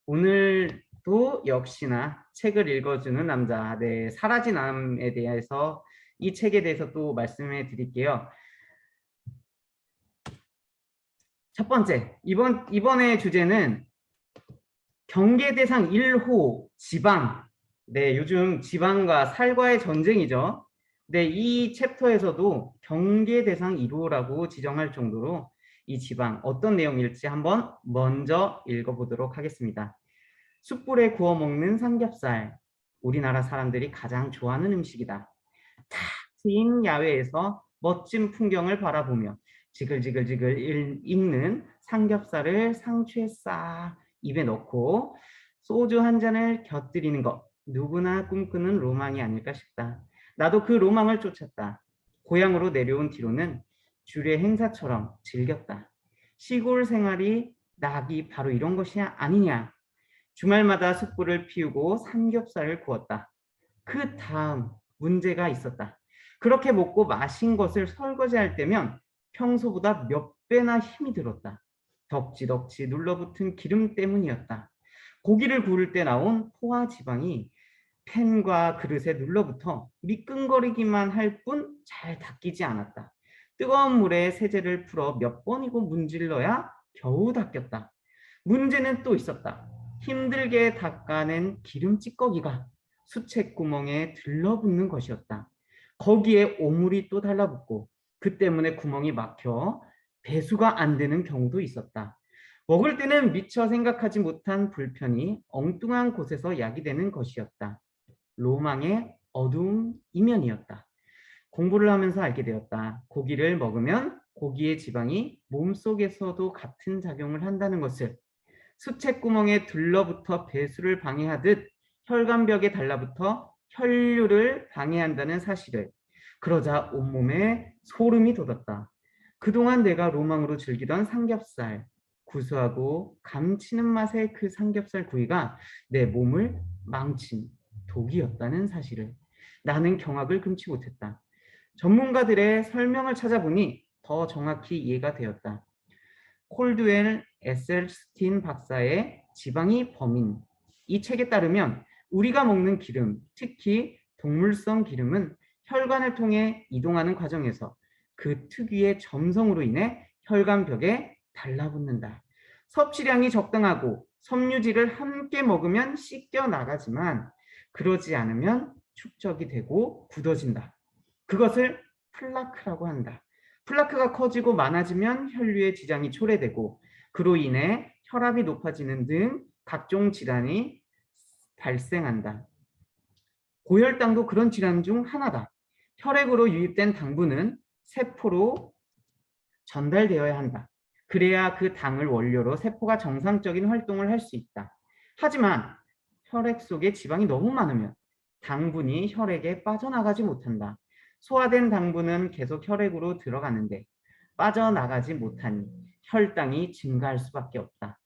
오늘도 역시나 책을 읽어주는 남자, 네, 사라진 암에 대해서 이 책에 대해서 또 말씀해 드릴게요. 첫 번째, 이번의 주제는 경계 대상 1호 지방. 네, 요즘 지방과 살과의 전쟁이죠. 네, 이 챕터에서도 경계 대상 1호라고 지정할 정도로 이 지방 어떤 내용일지 한번 먼저 읽어보도록 하겠습니다. 숯불에 구워 먹는 삼겹살. 우리나라 사람들이 가장 좋아하는 음식이다. 탁 트인 야외에서 멋진 풍경을 바라보며 지글지글지글 익는 삼겹살을 상추에 싹 입에 넣고 소주 한 잔을 곁들이는 것. 누구나 꿈꾸는 로망이 아닐까 싶다. 나도 그 로망을 쫓았다. 고향으로 내려온 뒤로는 주례 행사처럼 즐겼다. 시골 생활이 낙이 바로 이런 것이 아니냐. 주말마다 숯불을 피우고 삼겹살을 구웠다. 그 다음 문제가 있었다. 그렇게 먹고 마신 것을 설거지할 때면 평소보다 몇 배나 힘이 들었다. 덕지덕지 눌러붙은 기름 때문이었다. 고기를 구울 때 나온 포화 지방이 팬과 그릇에 눌러붙어 미끈거리기만 할 뿐 잘 닦이지 않았다. 뜨거운 물에 세제를 풀어 몇 번이고 문질러야 겨우 닦였다. 문제는 또 있었다. 힘들게 닦아낸 기름 찌꺼기가 수채구멍에 들러붙는 것이었다. 거기에 오물이 또 달라붙고 그 때문에 구멍이 막혀 배수가 안 되는 경우도 있었다. 먹을 때는 미처 생각하지 못한 불편이 엉뚱한 곳에서 야기되는 것이었다. 로망의 어두운 이면이었다. 공부를 하면서 알게 되었다. 고기를 먹으면 고기의 지방이 몸속에서도 같은 작용을 한다는 것을. 수채구멍에 들러붙어 배수를 방해하듯 혈관벽에 달라붙어 혈류를 방해한다는 사실을. 그러자 온몸에 소름이 돋았다. 그동안 내가 로망으로 즐기던 삼겹살, 구수하고 감치는 맛의 그 삼겹살 구이가 내 몸을 망친 독이었다는 사실을. 나는 경악을 금치 못했다. 전문가들의 설명을 찾아보니 더 정확히 이해가 되었다. 콜드웰 에셀스틴 박사의 지방이 범인. 이 책에 따르면 우리가 먹는 기름, 특히 동물성 기름은 혈관을 통해 이동하는 과정에서 그 특유의 점성으로 인해 혈관벽에 달라붙는다. 섭취량이 적당하고 섬유질을 함께 먹으면 씻겨 나가지만 그러지 않으면 축적이 되고 굳어진다. 그것을 플라크라고 한다. 플라크가 커지고 많아지면 혈류의 지장이 초래되고 그로 인해 혈압이 높아지는 등 각종 질환이 발생한다. 고혈당도 그런 질환 중 하나다. 혈액으로 유입된 당분은 세포로 전달되어야 한다. 그래야 그 당을 원료로 세포가 정상적인 활동을 할 수 있다. 하지만 혈액 속에 지방이 너무 많으면 당분이 혈액에 빠져나가지 못한다. 소화된 당분은 계속 혈액으로 들어가는데 빠져나가지 못하니 혈당이 증가할 수밖에 없다.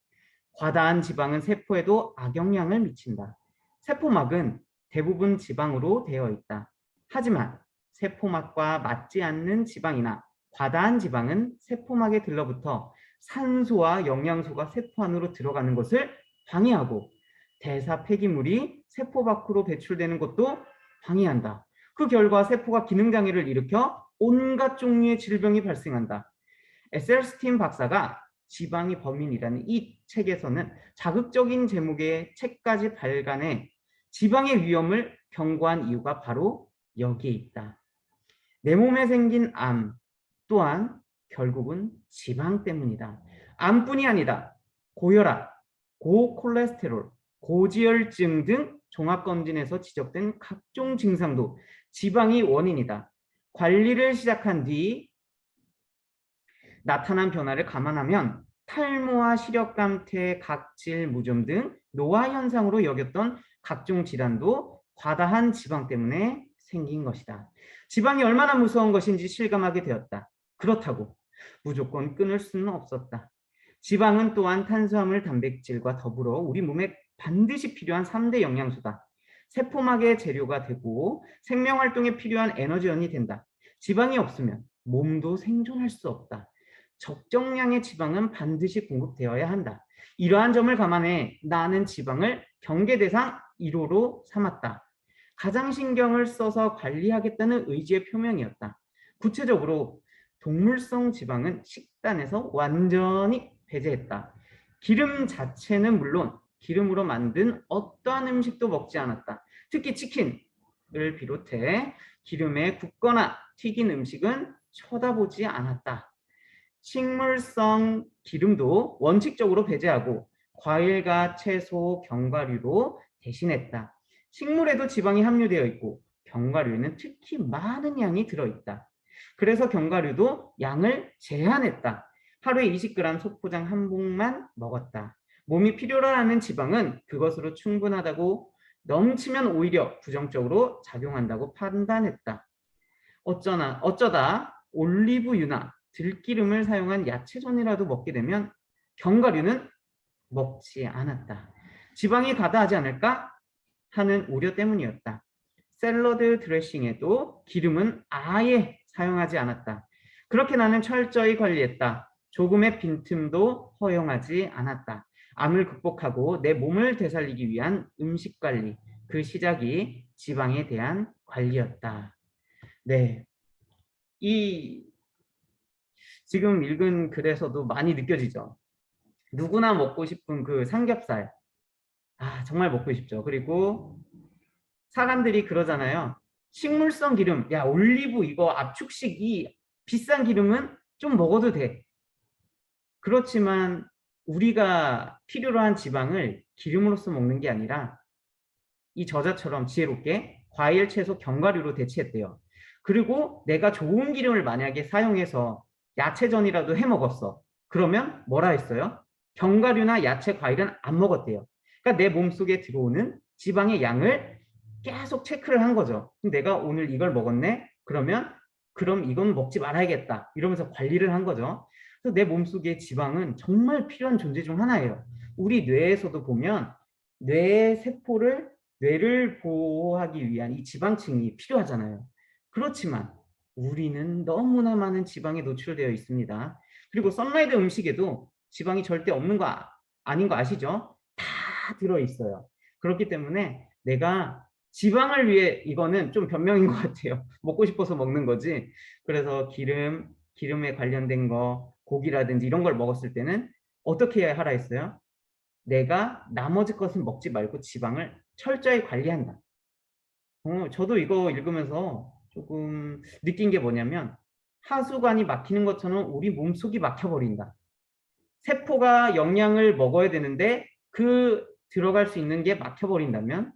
과다한 지방은 세포에도 악영향을 미친다. 세포막은 대부분 지방으로 되어 있다. 하지만 세포막과 맞지 않는 지방이나 과다한 지방은 세포막에 들러붙어 산소와 영양소가 세포 안으로 들어가는 것을 방해하고 대사 폐기물이 세포 밖으로 배출되는 것도 방해한다. 그 결과 세포가 기능장애를 일으켜 온갖 종류의 질병이 발생한다. 에셀스틴 박사가 지방이 범인이라는 이 책에서는 자극적인 제목의 책까지 발간해 지방의 위험을 경고한 이유가 바로 여기에 있다. 내 몸에 생긴 암 또한 결국은 지방 때문이다. 암뿐이 아니다. 고혈압, 고콜레스테롤, 고지혈증 등 종합검진에서 지적된 각종 증상도 지방이 원인이다. 관리를 시작한 뒤 나타난 변화를 감안하면 탈모와 시력감퇴, 각질, 무좀 등 노화 현상으로 여겼던 각종 질환도 과다한 지방 때문에 생긴 것이다. 지방이 얼마나 무서운 것인지 실감하게 되었다. 그렇다고 무조건 끊을 수는 없었다. 지방은 또한 탄수화물, 단백질과 더불어 우리 몸에 반드시 필요한 3대 영양소다. 세포막의 재료가 되고 생명활동에 필요한 에너지원이 된다. 지방이 없으면 몸도 생존할 수 없다. 적정량의 지방은 반드시 공급되어야 한다. 이러한 점을 감안해 나는 지방을 경계 대상 1호로 삼았다. 가장 신경을 써서 관리하겠다는 의지의 표명이었다. 구체적으로 동물성 지방은 식단에서 완전히 배제했다. 기름 자체는 물론 기름으로 만든 어떠한 음식도 먹지 않았다. 특히 치킨을 비롯해 기름에 굽거나 튀긴 음식은 쳐다보지 않았다. 식물성 기름도 원칙적으로 배제하고 과일과 채소, 견과류로 대신했다. 식물에도 지방이 함유되어 있고 견과류에는 특히 많은 양이 들어있다. 그래서 견과류도 양을 제한했다. 하루에 20g 소포장 한 봉만 먹었다. 몸이 필요로 하는 지방은 그것으로 충분하다고, 넘치면 오히려 부정적으로 작용한다고 판단했다. 어쩌다 올리브유나 들기름을 사용한 야채전이라도 먹게 되면 견과류는 먹지 않았다. 지방이 과다하지 않을까 하는 우려 때문이었다. 샐러드 드레싱에도 기름은 아예 사용하지 않았다. 그렇게 나는 철저히 관리했다. 조금의 빈틈도 허용하지 않았다. 암을 극복하고 내 몸을 되살리기 위한 음식 관리, 그 시작이 지방에 대한 관리였다. 네, 이 지금 읽은 글에서도 많이 느껴지죠. 누구나 먹고 싶은 그 삼겹살, 정말 먹고 싶죠. 그리고 사람들이 그러잖아요. 식물성 기름, 야 올리브 이거 압축식 이 비싼 기름은 좀 먹어도 돼. 그렇지만 우리가 필요로 한 지방을 기름으로서 먹는 게 아니라 이 저자처럼 지혜롭게 과일, 채소, 견과류로 대체했대요. 그리고 내가 좋은 기름을 만약에 사용해서 야채전이라도 해 먹었어. 그러면 뭐라 했어요? 견과류나 야채, 과일은 안 먹었대요. 그러니까 내 몸속에 들어오는 지방의 양을 계속 체크를 한 거죠. 내가 오늘 이걸 먹었네? 그럼 이건 먹지 말아야겠다. 이러면서 관리를 한 거죠. 그래서 내 몸속에 지방은 정말 필요한 존재 중 하나예요. 우리 뇌에서도 보면 뇌를 보호하기 위한 이 지방층이 필요하잖아요. 그렇지만 우리는 너무나 많은 지방에 노출되어 있습니다. 그리고 썬라이드 음식에도 지방이 절대 없는 거 아닌 거 아시죠? 다 들어있어요. 그렇기 때문에 내가 지방을 위해, 이거는 좀 변명인 것 같아요. 먹고 싶어서 먹는 거지. 그래서 기름에 관련된 거, 고기라든지 이런 걸 먹었을 때는 어떻게 해야 하라 했어요? 내가 나머지 것은 먹지 말고 지방을 철저히 관리한다. 저도 이거 읽으면서 조금 느낀 게 뭐냐면, 하수관이 막히는 것처럼 우리 몸속이 막혀버린다. 세포가 영양을 먹어야 되는데 그 들어갈 수 있는 게 막혀버린다면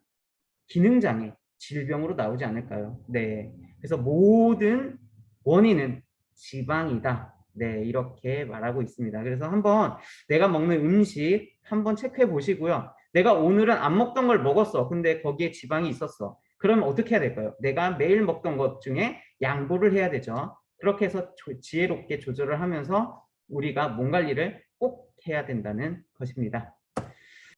기능장애, 질병으로 나오지 않을까요? 네. 그래서 모든 원인은 지방이다. 네, 이렇게 말하고 있습니다. 그래서 한번 내가 먹는 음식 한번 체크해 보시고요. 내가 오늘은 안 먹던 걸 먹었어. 근데 거기에 지방이 있었어. 그러면 어떻게 해야 될까요? 내가 매일 먹던 것 중에 양보를 해야 되죠. 그렇게 해서 지혜롭게 조절을 하면서 우리가 몸 관리를 꼭 해야 된다는 것입니다.